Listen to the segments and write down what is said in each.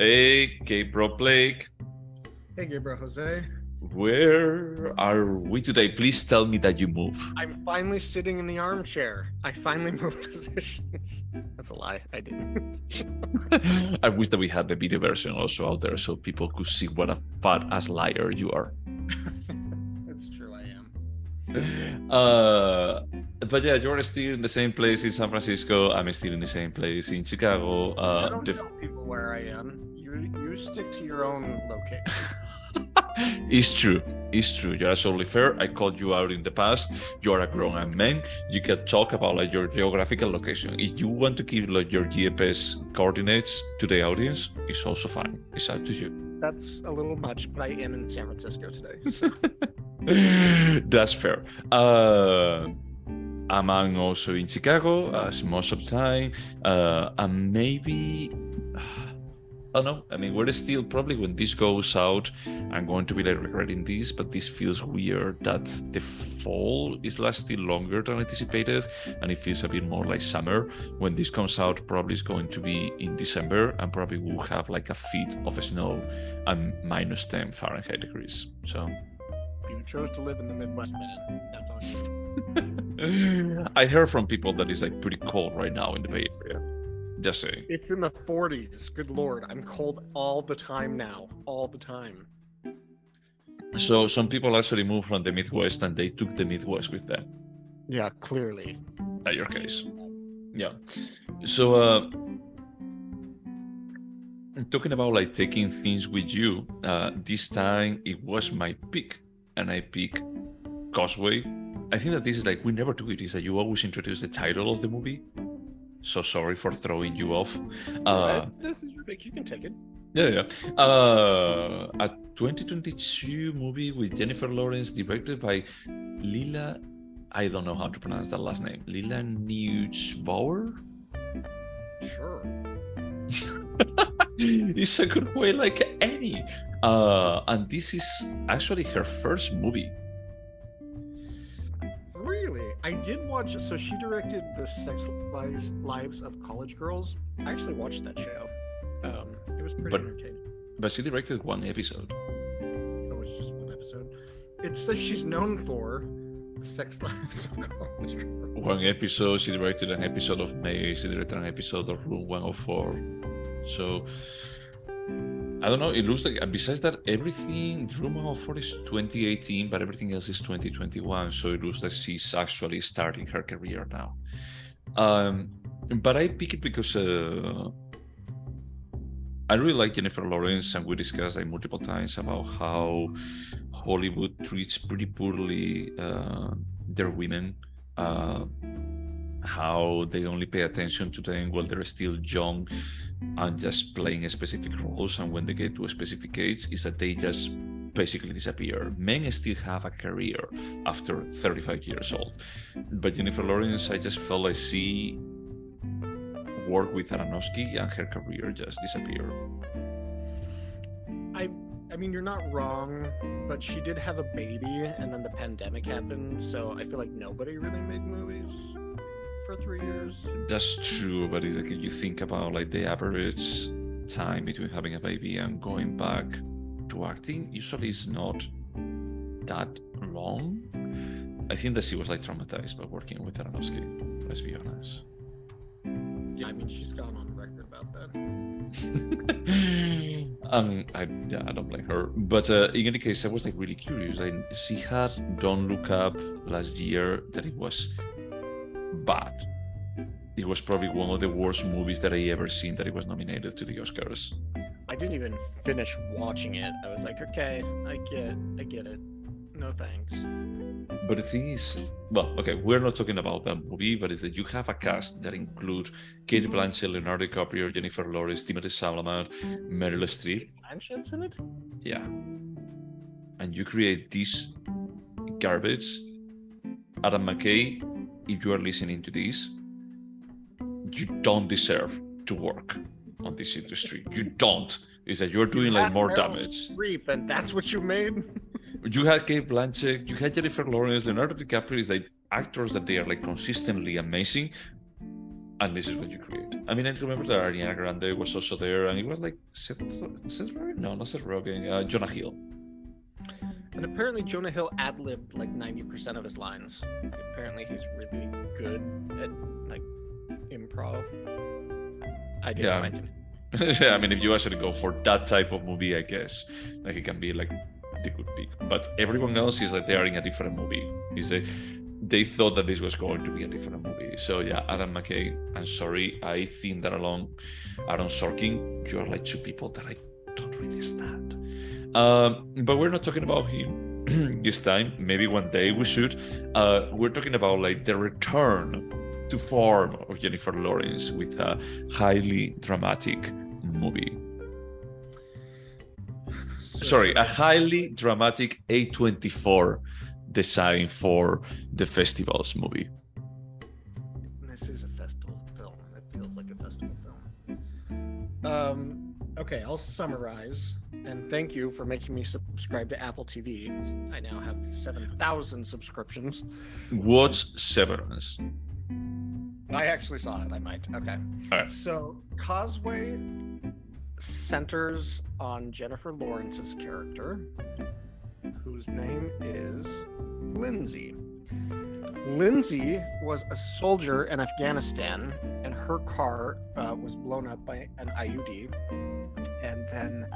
Hey, Gaybros Blake. Hey, Gaybros Jose. Where are we today? Please tell me that you move. I'm finally sitting in the armchair. I finally moved positions. That's a lie. I didn't. I wish that we had the video version also out there so people could see what a fat ass liar you are. It's true, I am. But yeah, you're still in the same place in San Francisco. I'm still in the same place in Chicago. I don't tell people where I am. You stick to your own location. It's true. You're absolutely fair. I called you out in the past. You are a grown man. You can talk about like your geographical location. If you want to give like your GPS coordinates to the audience, it's also fine. It's up to you. That's a little much, but I am in San Francisco today. So. That's fair. I'm also in Chicago as most of the time. And maybe I don't know. I mean, we're still probably when this goes out, I'm going to be like regretting this, but this feels weird that the fall is lasting longer than anticipated, and it feels a bit more like summer. When this comes out, probably it's going to be in December, and probably we'll have like a feet of snow and minus 10 Fahrenheit degrees. So you chose to live in the Midwest, man. That's on you. I heard from people that it's like pretty cold right now in the Bay Area. Just saying. It's in the 40s. Good Lord. I'm cold all the time now. All the time. So some people actually moved from the Midwest and they took the Midwest with them. Yeah, clearly. That's your case. Yeah. So talking about like taking things with you, this time it was my pick and I picked Causeway. I think that this is like, we never do it, is that you always introduce the title of the movie. So sorry for throwing you off. This is your pick. You can take it. Yeah. A 2022 movie with Jennifer Lawrence, directed by Lila. I don't know how to pronounce that last name. Lila Neugebauer. Sure. It's a good way, like any. And this is actually her first movie. I did watch, so she directed The Sex Lives of College Girls. I actually watched that show. It was pretty entertaining. But she directed one episode. Oh, it's just one episode? It says she's known for The Sex Lives of College Girls. One episode, she directed an episode of May, she directed an episode of Room 104. So I don't know, it looks like, besides that, everything, Room 104 is 2018, but everything else is 2021, so it looks like she's actually starting her career now. But I pick it because I really like Jennifer Lawrence, and we discussed like multiple times about how Hollywood treats pretty poorly their women, how they only pay attention to them while they're still young and just playing specific roles, and when they get to a specific age is that they just basically disappear. Men still have a career after 35 years old, but Jennifer Lawrence, I just felt like she worked with Aronofsky and her career just disappeared. I mean, you're not wrong, but she did have a baby and then the pandemic happened, so I feel like nobody really made movies for 3 years. That's true, but it's like if you think about like the average time between having a baby and going back to acting, usually it's not that long. I think that she was like traumatized by working with Aronofsky, let's be honest. Yeah, I mean, she's gone on record about that. I don't blame her, but in any case, I was like really curious. She had Don't Look Up last year that it was bad. It was probably one of the worst movies that I ever seen that it was nominated to the Oscars. I didn't even finish watching it. I was like, okay, I get it. No thanks. But the thing is, well, okay, we're not talking about that movie, but is that you have a cast that includes Kate Blanchett, Leonardo DiCaprio, Jennifer Lawrence, Timothée Chalamet, Meryl Streep. Blanchett's in it? Yeah. And you create this garbage. Adam McKay, if you are listening to this, you don't deserve to work on this industry. You don't. Is that you're doing like more damage. Streep, and that's what you made? You had Kate Blanchett, you had Jennifer Lawrence, Leonardo DiCaprio is like actors that they are like consistently amazing, and this is what you create. I mean, I remember that Ariana Grande was also there, and it was like Seth Rogen? No, not Seth Rogen. Jonah Hill. And apparently Jonah Hill ad-libbed like 90% of his lines. Apparently he's really good at like improv. I didn't find him. Yeah, I mean, if you actually go for that type of movie, I guess like it can be like the good pick. But everyone else is like they are in a different movie. They thought that this was going to be a different movie. So yeah, Adam McKay, I'm sorry. I think that along Aaron Sorkin, you are like two people that I don't really stand. But we're not talking about him this time. Maybe one day we should. We're talking about like the return to form of Jennifer Lawrence with a highly dramatic movie. Sorry, a highly dramatic A24 design for the festival's movie. This is a festival film. It feels like a festival film. Okay, I'll summarize. And thank you for making me subscribe to Apple TV. I now have 7,000 subscriptions. What's Severance? I actually saw it. I might. Okay. All right. So Causeway centers on Jennifer Lawrence's character, whose name is Lindsay. Lindsay was a soldier in Afghanistan, and her car was blown up by an IUD. And then,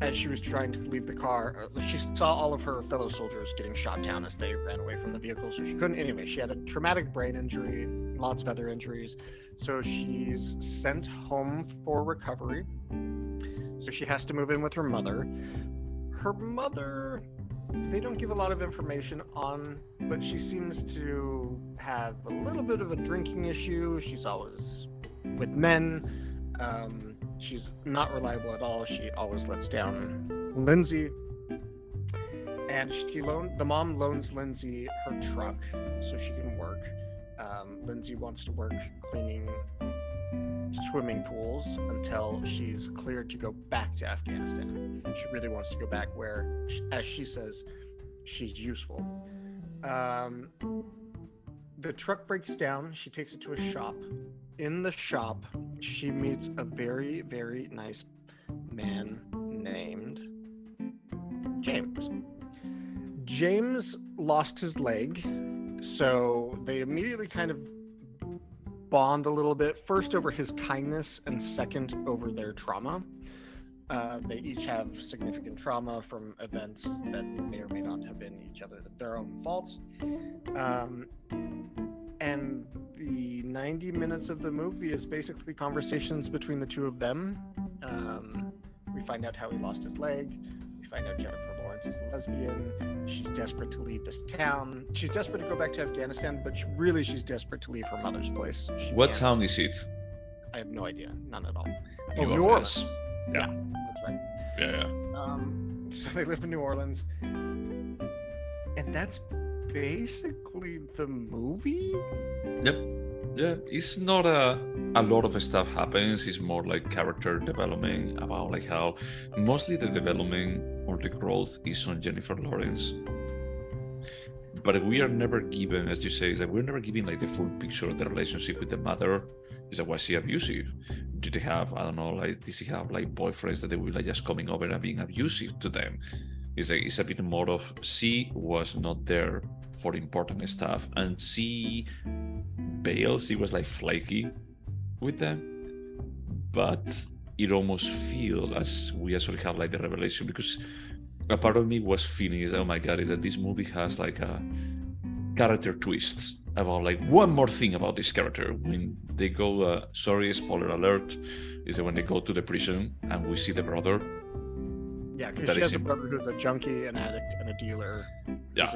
as she was trying to leave the car, she saw all of her fellow soldiers getting shot down as they ran away from the vehicle, so she couldn't. Anyway, she had a traumatic brain injury, lots of other injuries, so she's sent home for recovery. So she has to move in with her mother. Her mother, they don't give a lot of information on, but she seems to have a little bit of a drinking issue. She's always with men. She's not reliable at all. She always lets down Lindsay. And the mom loans Lindsay her truck so she can work. Lindsay wants to work cleaning swimming pools until she's cleared to go back to Afghanistan. She really wants to go back where, as she says, she's useful. The truck breaks down. She takes it to a shop. In the shop, she meets a very, very nice man named James. James lost his leg, so they immediately kind of bond a little bit, first over his kindness and second over their trauma. They each have significant trauma from events that may or may not have been each other their own faults. And the 90 minutes of the movie is basically conversations between the two of them. We find out how he lost his leg. We find out Jennifer Lawrence is a lesbian. She's desperate to leave this town. She's desperate to go back to Afghanistan, but she's desperate to leave her mother's place. What town is it? I have no idea. None at all. New Orleans. Yeah, that's right. Yeah. So they live in New Orleans. And that's basically the movie. Yep. Yeah, it's not a lot of stuff happens. It's more like character development, about like how mostly the development or the growth is on Jennifer Lawrence. But we are never given, as you say, is that we're never given like the full picture of the relationship with the mother. Is that, was she abusive? Did they have, I don't know, like did she have like boyfriends that they were like just coming over and being abusive to them? It's a bit more of she was not there for important stuff, and she was like flaky with them, but it almost feels as we actually have like the revelation, because a part of me was feeling is, oh my god, is that this movie has like a character twists about like one more thing about this character when they go sorry, spoiler alert, is that when they go to the prison and we see the brother. Yeah, because she has a brother who's a junkie, an addict, and a dealer. Yeah,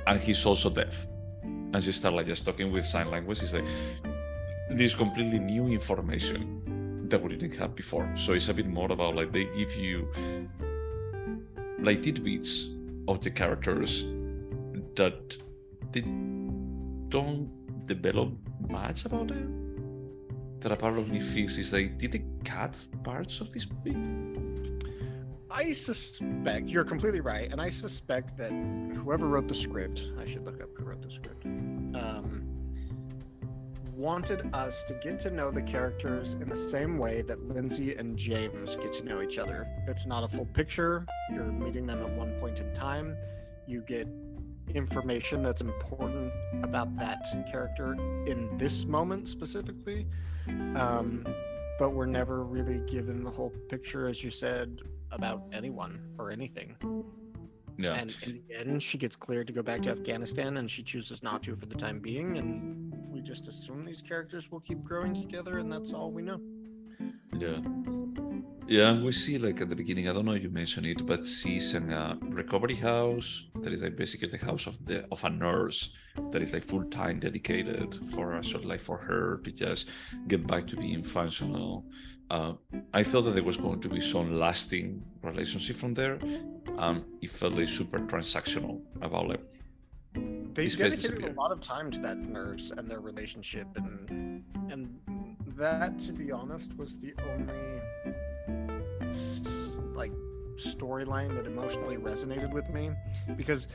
and he's also deaf. And she started like just talking with sign language. It's like this completely new information that we didn't have before. So it's a bit more about like they give you like tidbits of the characters that they don't develop much about them. That a part of me feels is like, did they cut parts of this movie? I suspect, you're completely right, and I suspect that whoever wrote the script, I should look up who wrote the script, wanted us to get to know the characters in the same way that Lindsay and James get to know each other. It's not a full picture. You're meeting them at one point in time. You get information that's important about that character in this moment specifically. But we're never really given the whole picture, as you said, about anyone or anything. Yeah. And in the end, she gets cleared to go back to Afghanistan, and she chooses not to for the time being. And we just assume these characters will keep growing together, and that's all we know. Yeah. Yeah, we see like at the beginning, I don't know if you mentioned it, but she's in a recovery house that is like basically the house of a nurse that is like full-time dedicated for sort of like for her to just get back to being functional. I felt that there was going to be some lasting relationship from there. It felt like super transactional about like they dedicated a lot of time to that nurse and their relationship, and that, to be honest, was the only like storyline that emotionally resonated with me, because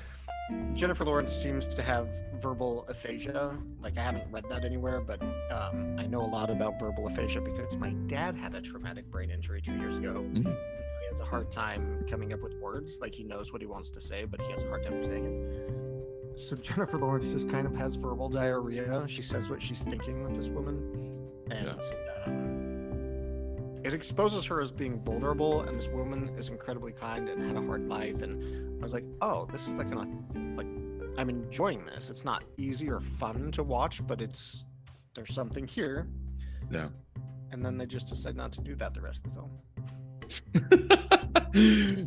Jennifer Lawrence seems to have verbal aphasia. Like, I haven't read that anywhere, but I know a lot about verbal aphasia because my dad had a traumatic brain injury 2 years ago. Mm-hmm. He has a hard time coming up with words. Like, he knows what he wants to say, but he has a hard time saying it. So Jennifer Lawrence just kind of has verbal diarrhea. She says what she's thinking with this woman, and it exposes her as being vulnerable. And this woman is incredibly kind and had a hard life. And I was like, oh, this is like I'm enjoying this. It's not easy or fun to watch, but there's something here. Yeah. And then they just decide not to do that the rest of the film.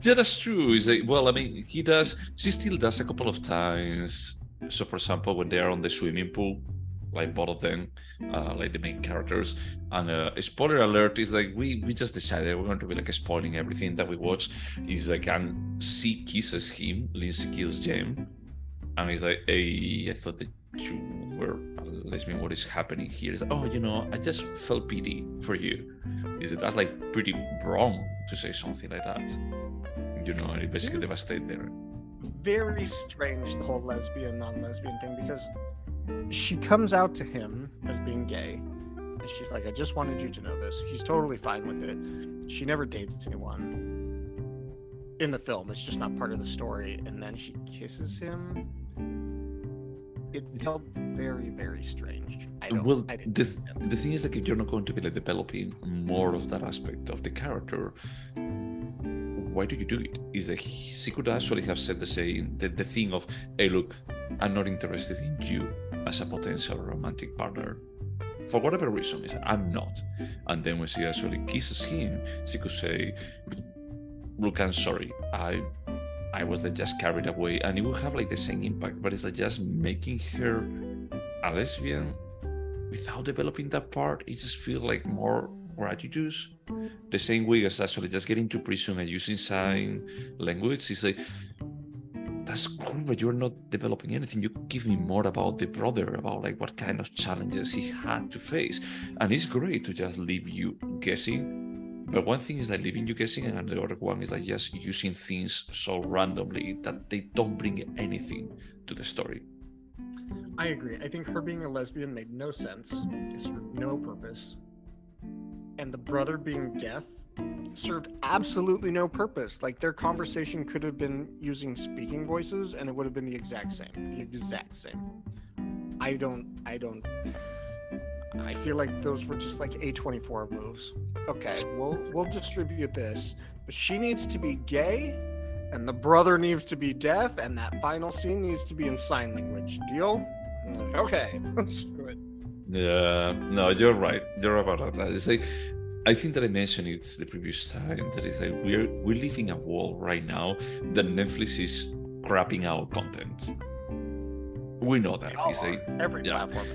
Yeah, that's true. It's like, well, I mean, she still does a couple of times. So, for example, when they are on the swimming pool, like both of them, like the main characters, and spoiler alert is like we just decided we're going to be like spoiling everything that we watch. Is like, and she kisses him, Lindsay kills James, and he's like, hey, I thought that you were a lesbian. What is happening here? Is like, oh, I just felt pity for you. That's like pretty wrong to say something like that. And it basically devastated there. Very strange, the whole lesbian, non-lesbian thing, because she comes out to him as being gay, and she's like, I just wanted you to know this. He's totally fine with it. She never dates anyone in the film. It's just not part of the story. And then she kisses him. It felt very, very strange. The thing is, like, if you're not going to be like developing more of that aspect of the character, why do you do it? Is that she could actually have said the thing of, hey, look, I'm not interested in you as a potential romantic partner. For whatever reason, is I'm not. And then when she actually kisses him, she could say, look, I'm sorry, I was like just carried away, and it would have like the same impact, but it's like just making her a lesbian without developing that part. It just feels like more gratuitous. The same way as actually just getting to prison and using sign language. It's like, that's cool, but you're not developing anything. You give me more about the brother, about like what kind of challenges he had to face. And it's great to just leave you guessing. But one thing is like leaving you guessing, and the other one is like just using things so randomly that they don't bring anything to the story. I agree. I think her being a lesbian made no sense. It served no purpose. And the brother being deaf served absolutely no purpose. Like, their conversation could have been using speaking voices, and it would have been the exact same. I feel like those were just like A24 moves. Okay, we'll distribute this, but she needs to be gay, and the brother needs to be deaf, and that final scene needs to be in sign language. Deal? Okay, let's do it. Yeah, no, you're right. You're about that. It's like, I think that I mentioned it the previous time, that is like we're living a world right now that Netflix is crapping out content. We know that. It's like every platform.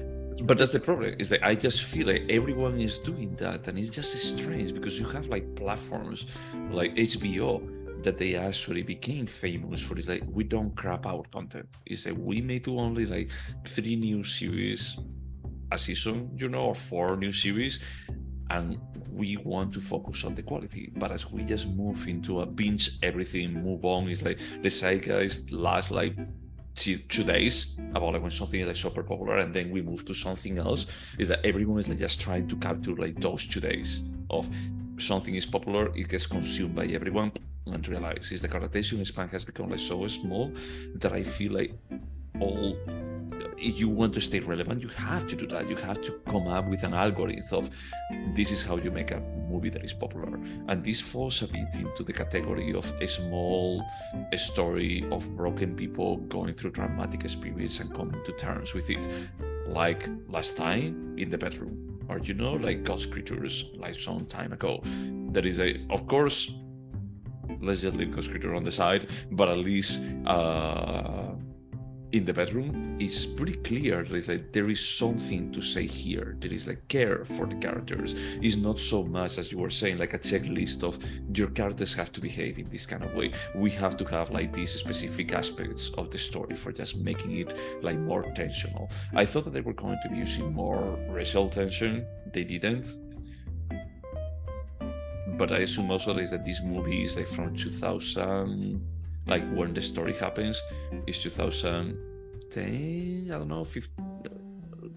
But that's the problem, is that I just feel like everyone is doing that, and it's just strange because you have like platforms like HBO that they actually became famous for. It's like, we don't crap out content. It's like, we may do only like 3 new series a season, or 4 new series, and we want to focus on the quality. But as we just move into a binge everything, move on, it's like the zeitgeist lasts like days about like when something is like super popular, and then we move to something else, is that everyone is like just trying to capture like those 2 days of something is popular, it gets consumed by everyone, and realize is the attention span has become like so small that I feel like all, if you want to stay relevant, you have to do that. You have to come up with an algorithm of this is how you make a movie that is popular. And this falls a bit into the category of a small story of broken people going through traumatic experience and coming to terms with it. Like Last Time in the Bedroom, or like Ghost Creatures, like some time ago. There is of course, let's just leave Ghost Creature on the side, but at least in the Bedroom, it's pretty clear that there is something to say here. There is like care for the characters. It's not so much, as you were saying, like a checklist of your characters have to behave in this kind of way. We have to have like these specific aspects of the story for just making it like more tensional. I thought that they were going to be using more racial tension. They didn't. But I assume also that this movie is like from 2000, like when the story happens is 2010, I don't know, 15,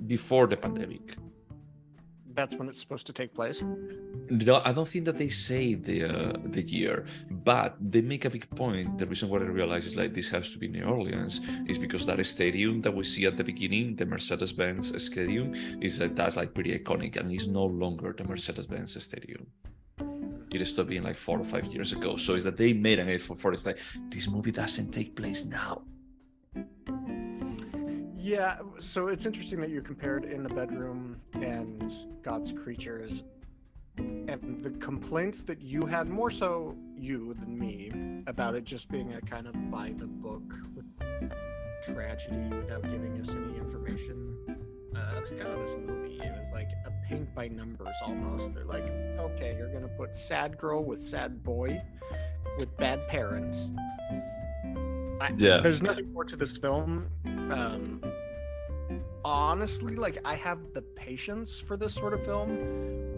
before the pandemic. That's when it's supposed to take place? No, I don't think that they say the year, but they make a big point. The reason why I realize is like this has to be New Orleans is because that stadium that we see at the beginning, the Mercedes-Benz Stadium, is that's like pretty iconic, and it's no longer the Mercedes-Benz Stadium. It stopped being like 4 or 5 years ago. So is that they made an effort for it's like this movie doesn't take place now. Yeah, so it's interesting that you compared In the Bedroom and God's Creatures, and the complaints that you had, more so you than me, about it just being a kind of by the book with tragedy without giving us any information. That's kind of this movie. It was like a paint by numbers almost. They're like, okay, you're gonna put sad girl with sad boy with bad parents. There's nothing more to this film. Honestly, like I have the patience for this sort of film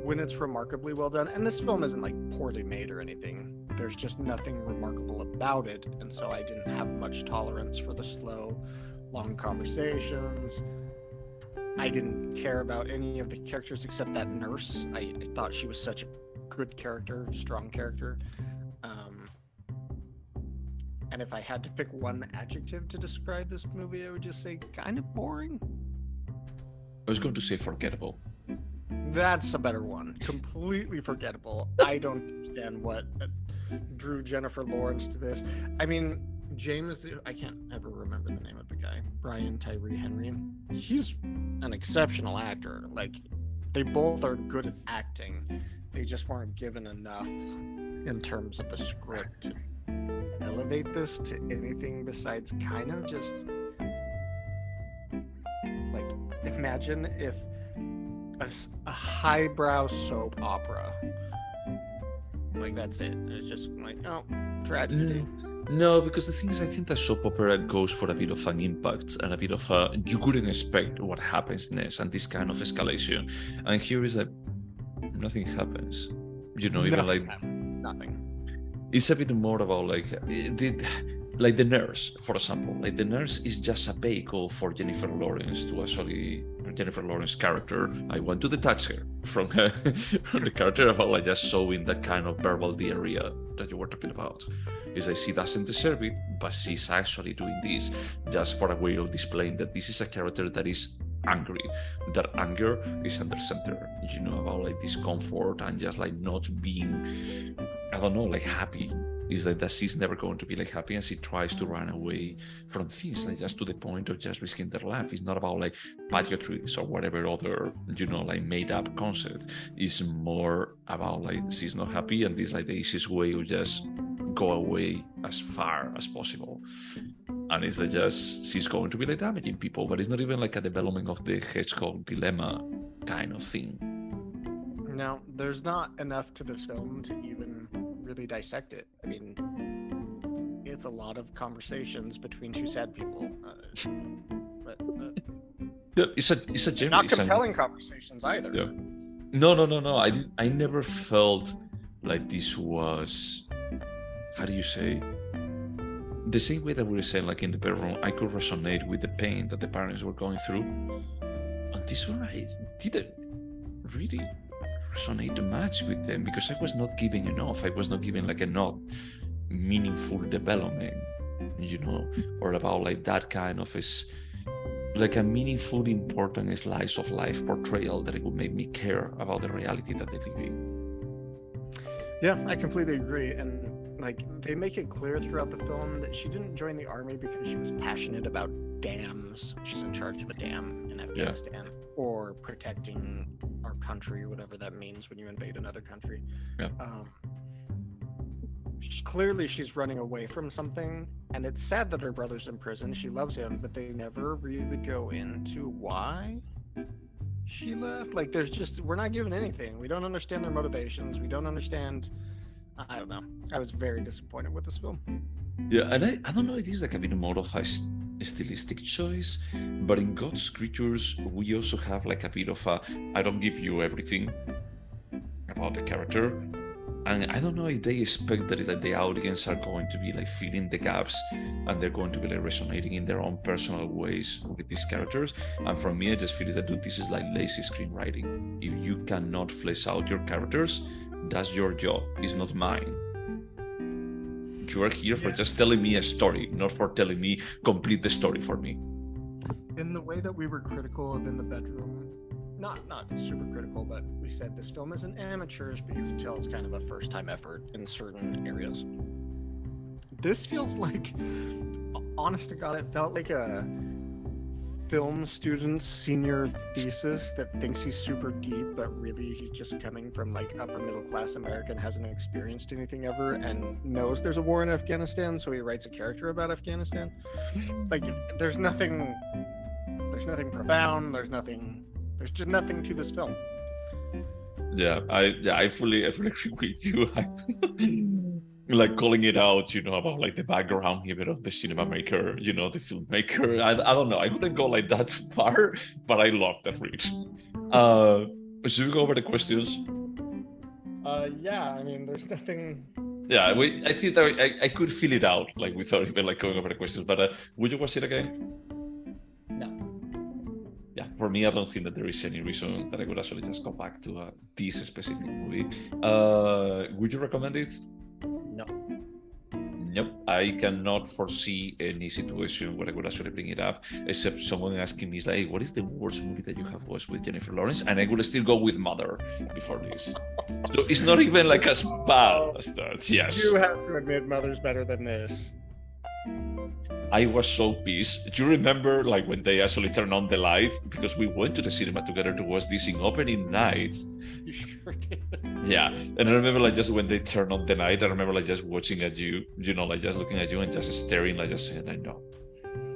when it's remarkably well done. And this film isn't like poorly made or anything. There's just nothing remarkable about it. And so I didn't have much tolerance for the slow, long conversations. I didn't care about any of the characters except that nurse. I thought she was such a good character, strong character. And if I had to pick one adjective to describe this movie, I would just say kind of boring. I was going to say forgettable. That's a better one. Completely forgettable. I don't understand what drew Jennifer Lawrence to this. I mean, I can't ever remember the name of the guy. Brian Tyree Henry. He's an exceptional actor. Like, they both are good at acting. They just weren't given enough in terms of the script to elevate this to anything besides kind of just like, imagine if a highbrow soap opera. Like, that's it. It's just like, oh, tragedy. No, because the thing is, I think that soap opera goes for a bit of an impact and a bit of you couldn't expect what happens next and this kind of escalation. And here is that nothing happens. Even like nothing. It's a bit more about like the nurse, for example. Like the nurse is just a vehicle for Jennifer Lawrence to actually Jennifer Lawrence character. I want to detach her from the character about like just showing that kind of verbal diarrhea that you were talking about. Is that she doesn't deserve it, but she's actually doing this just for a way of displaying that this is a character that is angry. That anger is under center. About like discomfort and just like not being, I don't know, like happy. Is that she's never going to be like happy, and she tries to run away from things, like just to the point of just risking their life. It's not about like patriotism or whatever other like made up concept. It's more about like she's not happy, and this like the easiest way to just go away as far as possible. And it's like just she's going to be like damaging people, but it's not even like a development of the hedgehog dilemma kind of thing. No, there's not enough to this film to even really dissect it. I mean, it's a lot of conversations between two sad people. It's a gem. Not compelling conversations either. Yeah. No. I never felt like this was, how do you say, the same way that we were saying, like in the bedroom, I could resonate with the pain that the parents were going through. On this one, I didn't really resonate too much with them because I was not giving enough. I was not giving like enough meaningful development, or about like that kind of like a meaningful, important slice of life portrayal that it would make me care about the reality that they live in. Yeah, I completely agree. And like they make it clear throughout the film that she didn't join the army because she was passionate about dams. She's in charge of a dam in Afghanistan, or protecting our country, whatever that means when you invade another country. Yeah. Clearly she's running away from something, and it's sad that her brother's in prison. She loves him, but they never really go into why she left. Like we're not given anything. We don't understand their motivations. We don't understand. I don't know. I was very disappointed with this film. Yeah, and I don't know, it is like a bit more of a stylistic choice, but in God's Creatures we also have like a bit of a I don't give you everything about the character. And I don't know if they expect that the audience are going to be like filling the gaps and they're going to be like resonating in their own personal ways with these characters. And for me, I just feel that, dude, this is like lazy screenwriting. If you cannot flesh out your characters, that's your job. It's not mine. You are here for just telling me a story, not for telling me complete the story for me. In the way that we were critical of In the Bedroom, not super critical, but we said this film is an amateur's, but you can tell it's kind of a first-time effort in certain areas. This feels like, honest to God, it felt like a film student's senior thesis that thinks he's super deep, but really he's just coming from like upper middle class America and hasn't experienced anything ever, and knows there's a war in Afghanistan, so he writes a character about Afghanistan. Like there's nothing profound. There's just nothing to this film. Yeah, I fully agree with you. Like calling it out, about like the background even of the cinema maker, the filmmaker. I don't know. I wouldn't go like that far, but I love that read. Should we go over the questions? Yeah. I mean, there's nothing. Yeah, I think that I could fill it out like without even like going over the questions. But would you watch it again? Yeah, for me, I don't think that there is any reason that I would actually just go back to this specific movie. Would you recommend it? No. Nope. I cannot foresee any situation where I would actually bring it up, except someone asking me, like, hey, what is the worst movie that you have watched with Jennifer Lawrence? And I would still go with Mother before this. So it's not even like as bad as that. Yes. You have to admit Mother's better than this. I was so pissed. Do you remember like when they actually turned on the light? Because we went to the cinema together to watch this in opening night. You sure did. Yeah. And I remember like just when they turned on the light, I remember like just watching at you, like just looking at you and just staring, like just saying, I know.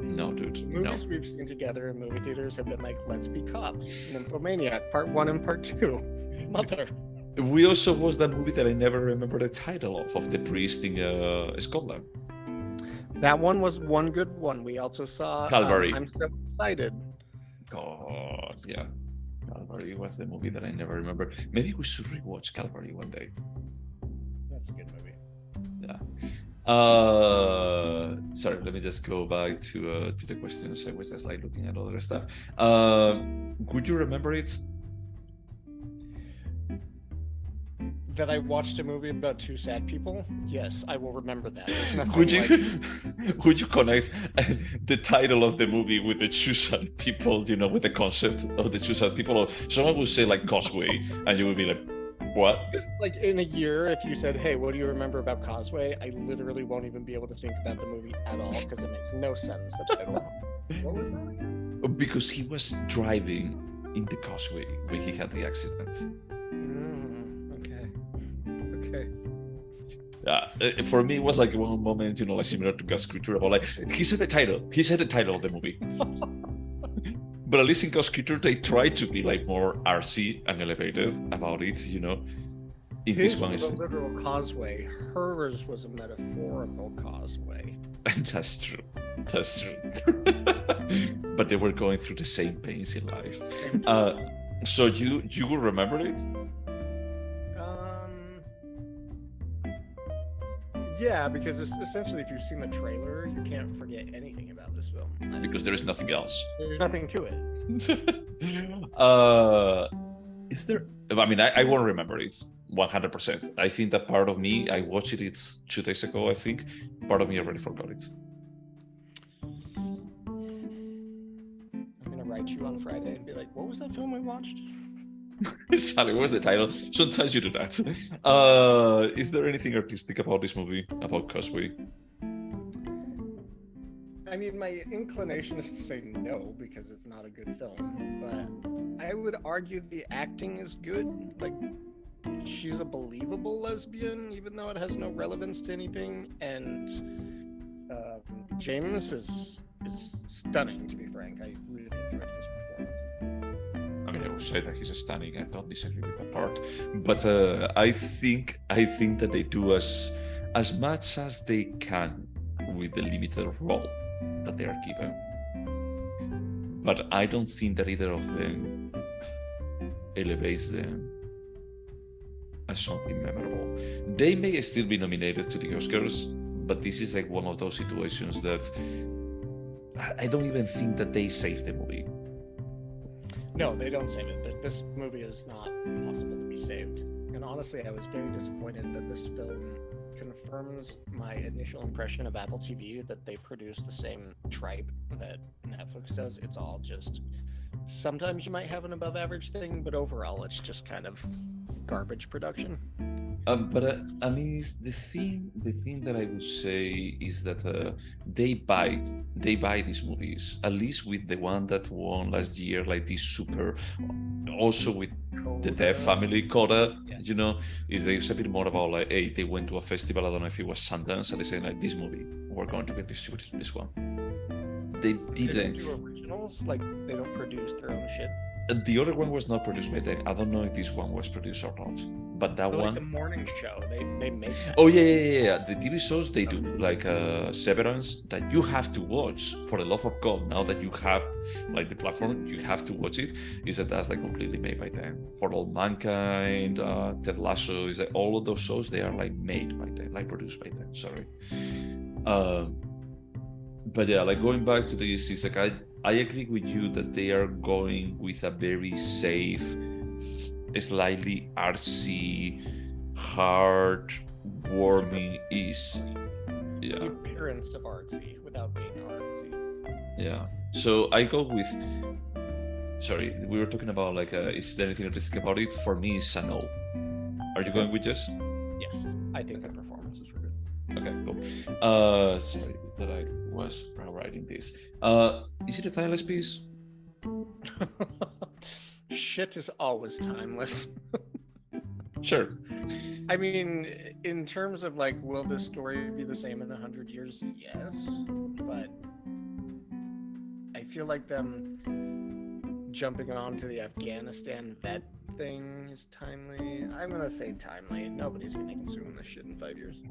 No, dude. Movies we've seen together in movie theaters have been like Let's Be Cops, Nymphomaniac, Part 1 and Part 2, Mother. We also watched that movie that I never remember the title of the priest in Scotland. That one was one good one. We also saw Calvary. I'm so excited. God, yeah. Calvary was the movie that I never remember. Maybe we should rewatch Calvary one day. That's a good movie. Yeah. Sorry, let me just go back to the questions. I was just like looking at other stuff. Would you remember it? That I watched a movie about two sad people? Yes, I will remember that. Would you connect the title of the movie with the two sad people, with the concept of the two sad people? Or someone would say like Causeway, and you would be like, what? Like in a year, if you said, hey, what do you remember about Causeway? I literally won't even be able to think about the movie at all because it makes no sense, the title. What was that again? Because he was driving in the Causeway when he had the accident. Okay. Yeah, for me it was like one moment, like similar to God's Creature, about like he said the title of the movie. But at least in God's Creature they tried to be like more artsy and elevated about it, In His this one was a literal causeway. Hers was a metaphorical causeway. That's true. But they were going through the same pains in life. So you will remember it? Yeah, because essentially, if you've seen the trailer, you can't forget anything about this film. Because there is nothing else. There's nothing to it. Is there? I mean, I won't remember it 100%. I think that part of me, I watched it 2 days ago, I think. Part of me already forgot it. I'm going to write you on Friday and be like, what was that film we watched? Sally, what's the title? Sometimes you do that. Is there anything artistic about this movie, about Causeway? I mean, my inclination is to say no, because it's not a good film, but I would argue the acting is good. Like, she's a believable lesbian, even though it has no relevance to anything, and James is stunning, to be frank. I really enjoyed his performance. I mean, I would say that he's stunning. I don't disagree with that part, but I think that they do as much as they can with the limited role that they are given. But I don't think that either of them elevates them as something memorable. They may still be nominated to the Oscars, but this is like one of those situations that I don't even think that they save the movie. No, they don't save it. This movie is not possible to be saved. And honestly, I was very disappointed that this film confirms my initial impression of Apple TV, that they produce the same tripe that Netflix does. It's all just, sometimes you might have an above average thing, but overall it's just kind of garbage production. But I mean, the thing that I would say is that they buy these movies, at least with the one that won last year, like this super, also with the Deaf Family Coda, you know, there's a bit more about like, hey, they went to a festival, I don't know if it was Sundance, and they say like, this movie, we're going to get distributed in this one. They didn't do originals, like they don't produce their own shit. The other one was not produced by them. I don't know if this one was produced or not, but that one. Like the morning show, they make that. Oh yeah. The TV shows they do, like Severance, that you have to watch for the love of God. Now that you have like the platform, you have to watch it. Is that that's like completely made by them. For All Mankind, Ted Lasso, is that all of those shows they are like made by them, like produced by them. Sorry. But yeah, like going back to this, is like I agree with you that they are going with a very safe, slightly artsy, heart-warming The appearance of artsy without being artsy. Yeah. So I go with. Sorry, we were talking about like, is there anything artistic about it? For me, it's a no. Are you going with Jess? Yes, I think the performances were good. Okay, cool. Sorry that I was writing this. Is it a timeless piece? Shit is always timeless. Sure. I mean, in terms of like, will this story be the same in 100 years? Yes, but I feel like them jumping on to the Afghanistan vet thing is timely. I'm gonna say timely. Nobody's gonna consume this shit in 5 years.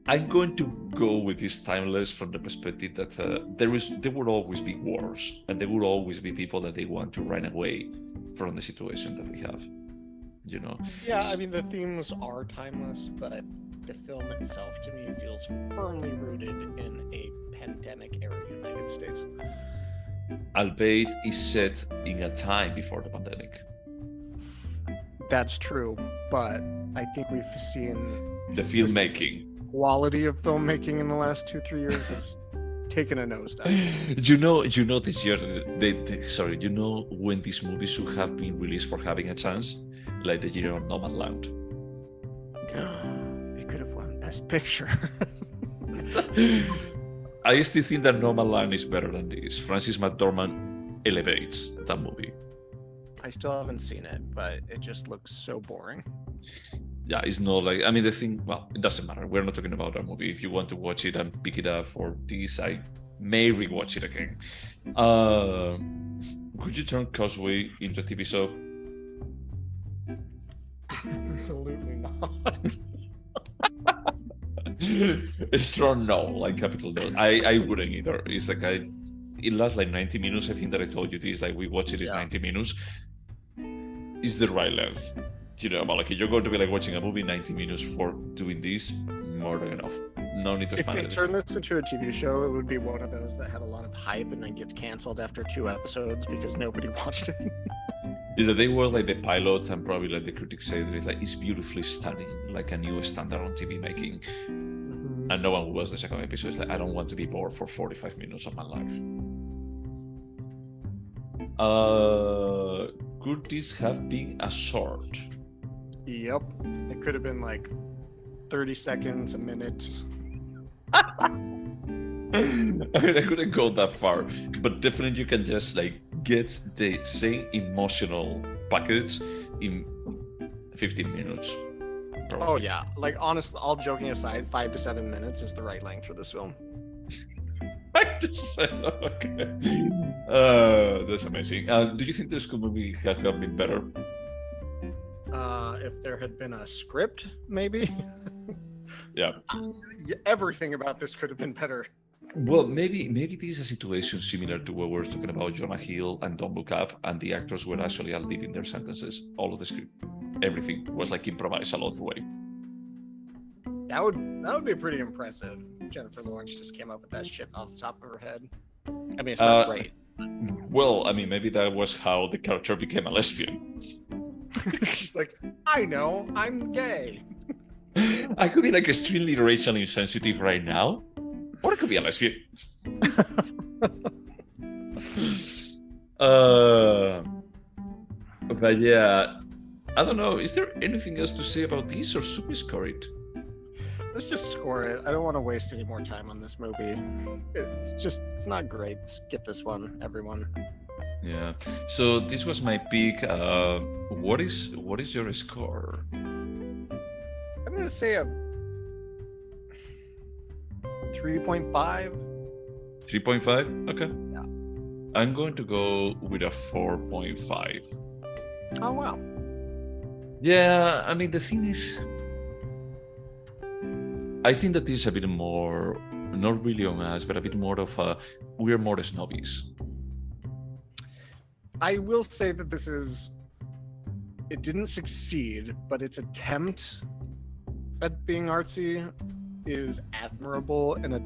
I'm going to go with this timeless from the perspective that there will always be wars, and there will always be people that they want to run away from the situation that they have, you know. Yeah, I mean the themes are timeless, but the film itself to me feels firmly rooted in a pandemic-era United States. Albeit is set in a time before the pandemic. That's true, but I think we've seen the filmmaking quality of filmmaking in the last 2-3 years has taken a nosedive. You know this year, you know when these movies should have been released for having a chance, like the year of Nomadland. It could have won Best Picture. I still think that Nomadland is better than this. Frances McDormand elevates that movie. I still haven't seen it, but it just looks so boring. Yeah, it's not like, I mean, the thing, well, it doesn't matter. We're not talking about that movie. If you want to watch it and pick it up for this, I may rewatch it again. Could you turn Causeway into a TV show? Absolutely not. A strong no, like capital no. I wouldn't either. It's like it lasts like 90 minutes. I think that I told you this, like we watch it is 90 minutes. It's the right length. But like if you're going to be like watching a movie 90 minutes for doing this, more than enough. No need to If spend they anything. turn this into a TV show, it would be one of those that had a lot of hype and then gets canceled after 2 episodes because nobody watched it. Is that they was like the pilots and probably like the critics say that it's beautifully stunning, like a new standard on TV making. Mm-hmm. And no one will watch the second episode. It's like, I don't want to be bored for 45 minutes of my life. Could this have been a short? Yep. It could have been like 30 seconds, a minute. I mean, I couldn't go that far, but definitely you can just like get the same emotional package in 15 minutes. Probably. Oh yeah, like honestly, all joking aside, 5 to 7 minutes is the right length for this film. Okay. That's amazing. Do you think this could movie have been better? If there had been a script, maybe. Yeah. Everything about this could have been better. Well, maybe this is a situation similar to what we were talking about Jonah Hill and Don't Look Up, and the actors were actually leading their sentences, all of the script. Everything was like improvised along the way. That would be pretty impressive. Jennifer Lawrence just came up with that shit off the top of her head. I mean, it's not great. Well, I mean, maybe that was how the character became a lesbian. She's like, I know, I'm gay. I could be like extremely racially insensitive right now, or I could be a lesbian. But yeah, I don't know. Is there anything else to say about this, or should we score it? Let's just score it. I don't want to waste any more time on this movie. It's not great. Skip this one, everyone. Yeah. So this was my pick. What is your score? I'm gonna say a 3.5. 3.5? Okay. Yeah. I'm going to go with a 4.5. Oh wow. Yeah, I mean the thing is, I think that this is a bit more, not really on us, but a bit more of a, we're more snobbies. I will say that it didn't succeed, but its attempt at being artsy is admirable in a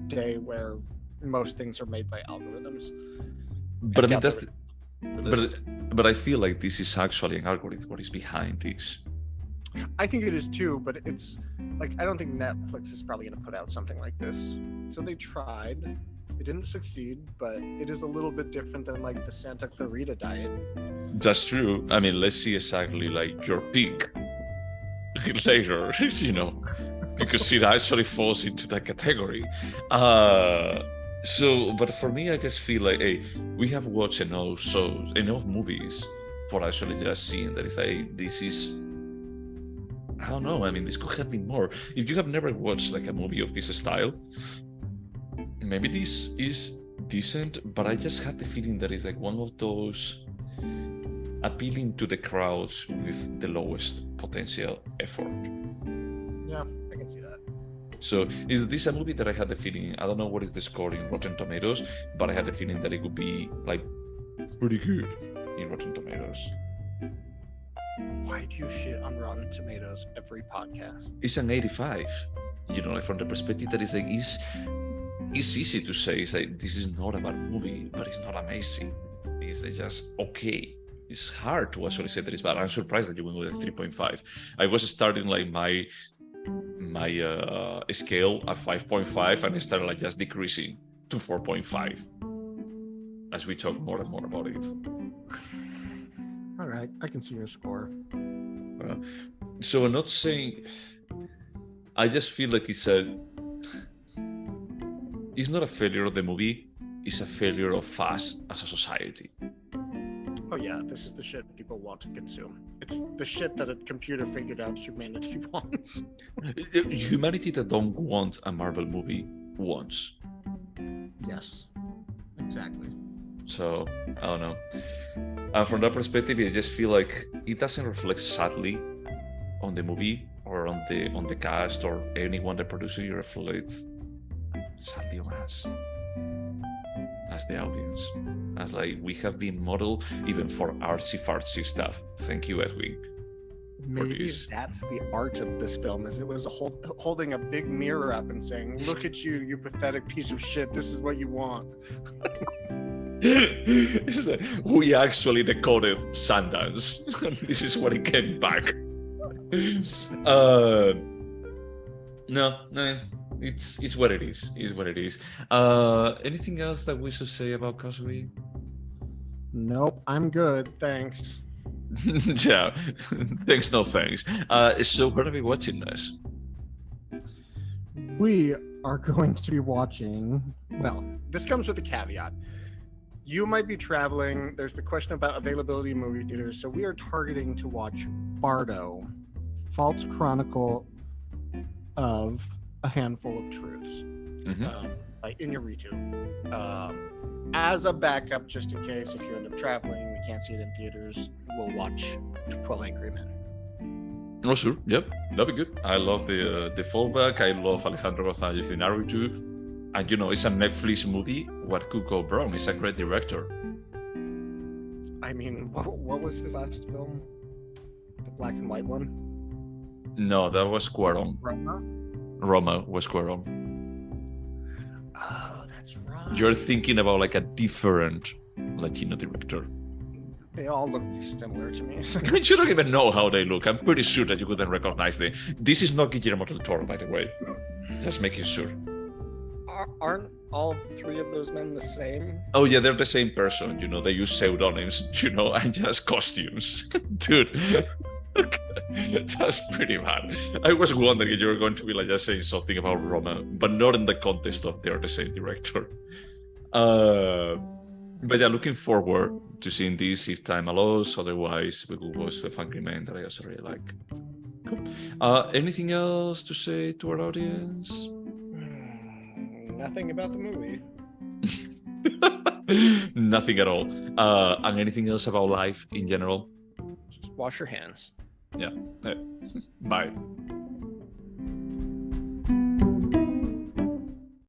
day where most things are made by algorithms. But I mean, but I feel like this is actually an algorithm what is behind this. I think it is too, but it's like, I don't think Netflix is probably going to put out something like this. So they tried. It didn't succeed, but it is a little bit different than like the Santa Clarita Diet. That's true. I mean, let's see exactly like your pick later, because it actually falls into that category. But for me, I just feel like, hey, we have watched enough movies for actually just seeing that it's like, this is, I don't know. I mean, this could have been more. If you have never watched like a movie of this style, maybe this is decent, but I just had the feeling that it's like one of those appealing to the crowds with the lowest potential effort. Yeah, I can see that. So is this a movie that I had the feeling, I don't know what is the score in Rotten Tomatoes, but I had the feeling that it would be like pretty good in Rotten Tomatoes. Why do you shit on Rotten Tomatoes every podcast? It's an 85. Like from the perspective that is like, it's easy to say, it's like, this is not a bad movie, but it's not amazing. It's just okay. It's hard to actually say that it's bad. I'm surprised that you went with a 3.5. I was starting like my scale at 5.5, and I started like just decreasing to 4.5 as we talk more and more about it. All right, I can see your score. So I'm not saying, I just feel like it's not a failure of the movie, it's a failure of us as a society. Oh yeah, this is the shit people want to consume. It's the shit that a computer figured out humanity wants. Humanity that don't want a Marvel movie wants. Yes, exactly. So, I don't know. And from that perspective, I just feel like it doesn't reflect sadly on the movie or on the cast or anyone that produces it. Reflects sadly on us as the audience. As like we have been modeled even for artsy-fartsy stuff. Thank you, Edwin. Maybe this. that's the art of this film, is it was holding a big mirror up and saying, look at you, you pathetic piece of shit, this is what you want. We actually decoded Sundance. This is what it came back. No, it's what it is. It's what it is. Anything else that we should say about Causeway? Nope, I'm good, thanks. Yeah, thanks, no thanks. So where are we watching this? We are going to be watching, well, this comes with a caveat. You might be traveling. There's the question about availability in movie theaters. So we are targeting to watch Bardo, False Chronicle of a Handful of Truths, by Iñárritu. As a backup, just in case if you end up traveling, we can't see it in theaters, we'll watch 12 Angry Men. Oh, sure. Yep, that'd be good. I love the fallback. I love Alejandro González Iñárritu. And, it's a Netflix movie. What could go wrong? He's a great director. I mean, what was his last film? The black and white one? No, that was Cuarón. Roma was Cuarón. Oh, that's right. You're thinking about like a different Latino director. They all look similar to me. You don't even know how they look. I'm pretty sure that you couldn't recognize them. This is not Guillermo del Toro, by the way. Just making sure. Aren't all three of those men the same? Oh yeah, they're the same person. They use pseudonyms, and just costumes. Dude, that's pretty bad. I was wondering if you were going to be like just saying something about Roma, but not in the context of they're the same director. But yeah, looking forward to seeing this if time allows. Otherwise, we will watch the Angry Men that I also really like. Cool. Anything else to say to our audience? Nothing about the movie. Nothing at all. And anything else about life in general? Just wash your hands. Yeah. Bye.